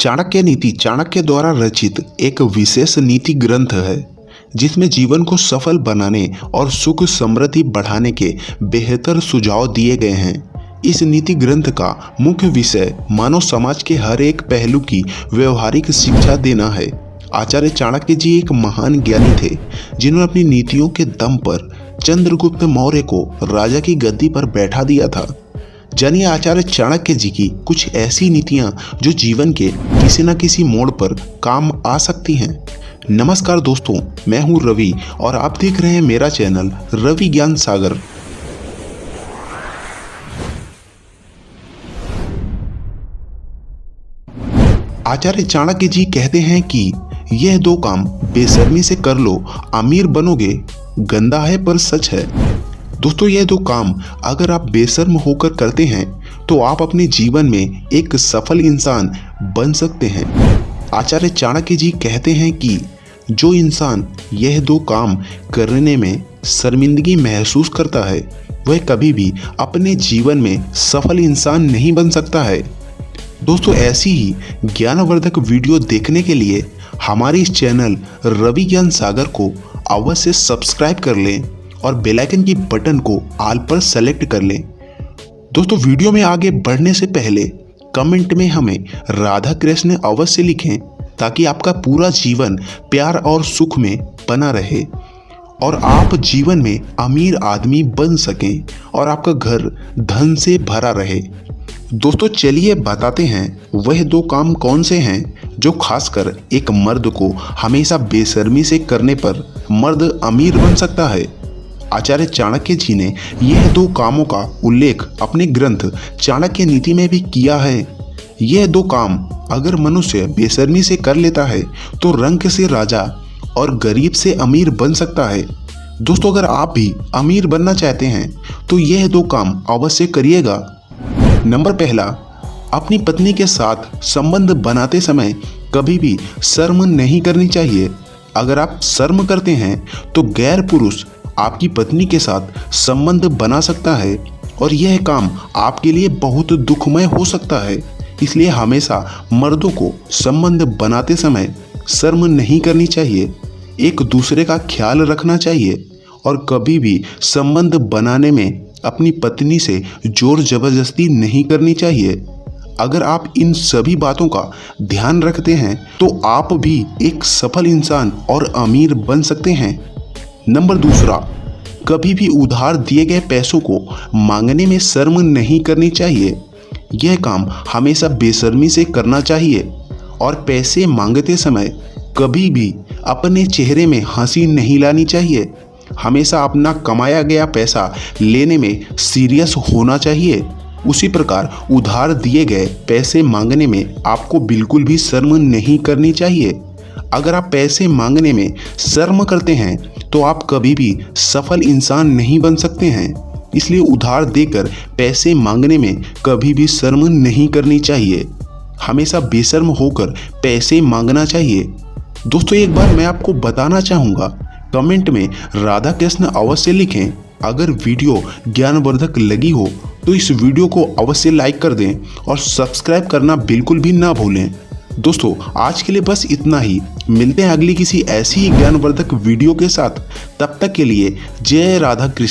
चाणक्य नीति चाणक्य द्वारा रचित एक विशेष नीति ग्रंथ है जिसमें जीवन को सफल बनाने और सुख समृद्धि बढ़ाने के बेहतर सुझाव दिए गए हैं। इस नीति ग्रंथ का मुख्य विषय मानव समाज के हर एक पहलू की व्यवहारिक शिक्षा देना है। आचार्य चाणक्य जी एक महान ज्ञानी थे जिन्होंने अपनी नीतियों के दम पर चंद्रगुप्त मौर्य को राजा की गद्दी पर बैठा दिया था। जानिए आचार्य चाणक्य जी की कुछ ऐसी नीतियां जो जीवन के किसी न किसी मोड़ पर काम आ सकती हैं। नमस्कार दोस्तों, मैं हूं रवि और आप देख रहे हैं मेरा चैनल रवि ज्ञान सागर। आचार्य चाणक्य जी कहते हैं कि यह दो काम बेशर्मी से कर लो, अमीर बनोगे। गंदा है पर सच है। दोस्तों, यह दो काम अगर आप बेशर्म होकर करते हैं तो आप अपने जीवन में एक सफल इंसान बन सकते हैं। आचार्य चाणक्य जी कहते हैं कि जो इंसान यह दो काम करने में शर्मिंदगी महसूस करता है वह कभी भी अपने जीवन में सफल इंसान नहीं बन सकता है। दोस्तों, ऐसी ही ज्ञानवर्धक वीडियो देखने के लिए हमारे इस चैनल रवि ज्ञान सागर को अवश्य सब्सक्राइब कर लें और बेल आइकन की बटन को ऑल पर सेलेक्ट कर लें। दोस्तों, वीडियो में आगे बढ़ने से पहले कमेंट में हमें राधा कृष्ण अवश्य लिखें ताकि आपका पूरा जीवन प्यार और सुख में बना रहे और आप जीवन में अमीर आदमी बन सकें और आपका घर धन से भरा रहे। दोस्तों, चलिए बताते हैं वह दो काम कौन से हैं जो खासकर एक मर्द को हमेशा बेशर्मी से करने पर मर्द अमीर बन सकता है। आचार्य चाणक्य जी ने यह दो कामों का उल्लेख अपने ग्रंथ चाणक्य नीति में भी किया है। यह दो काम अगर मनुष्य बेशर्मी से कर लेता है तो रंक से राजा और गरीब से अमीर बन सकता है। दोस्तों, अगर आप भी अमीर बनना चाहते हैं तो यह दो काम अवश्य करिएगा। नंबर पहला, अपनी पत्नी के साथ संबंध बनाते समय कभी भी शर्म नहीं करनी चाहिए। अगर आप शर्म करते हैं तो गैर पुरुष आपकी पत्नी के साथ संबंध बना सकता है और यह काम आपके लिए बहुत दुखमय हो सकता है। इसलिए हमेशा मर्दों को संबंध बनाते समय शर्म नहीं करनी चाहिए, एक दूसरे का ख्याल रखना चाहिए और कभी भी संबंध बनाने में अपनी पत्नी से जोर जबरदस्ती नहीं करनी चाहिए। अगर आप इन सभी बातों का ध्यान रखते हैं तो आप भी एक सफल इंसान और अमीर बन सकते हैं। नंबर दूसरा, कभी भी उधार दिए गए पैसों को मांगने में शर्म नहीं करनी चाहिए। यह काम हमेशा बेशर्मी से करना चाहिए और पैसे मांगते समय कभी भी अपने चेहरे में हंसी नहीं लानी चाहिए। हमेशा अपना कमाया गया पैसा लेने में सीरियस होना चाहिए। उसी प्रकार उधार दिए गए पैसे मांगने में आपको बिल्कुल भी शर्म नहीं करनी चाहिए। अगर आप पैसे मांगने में शर्म करते हैं तो आप कभी भी सफल इंसान नहीं बन सकते हैं। इसलिए उधार देकर पैसे मांगने में कभी भी शर्म नहीं करनी चाहिए। हमेशा बेशर्म होकर पैसे मांगना चाहिए। दोस्तों, एक बार मैं आपको बताना चाहूँगा, कमेंट में राधा कृष्ण अवश्य लिखें। अगर वीडियो ज्ञानवर्धक लगी हो तो इस वीडियो को अवश्य लाइक कर दें और सब्सक्राइब करना बिल्कुल भी ना भूलें। दोस्तों, आज के लिए बस इतना ही। मिलते हैं अगली किसी ऐसी ही ज्ञानवर्धक वीडियो के साथ। तब तक के लिए जय राधा कृष्ण।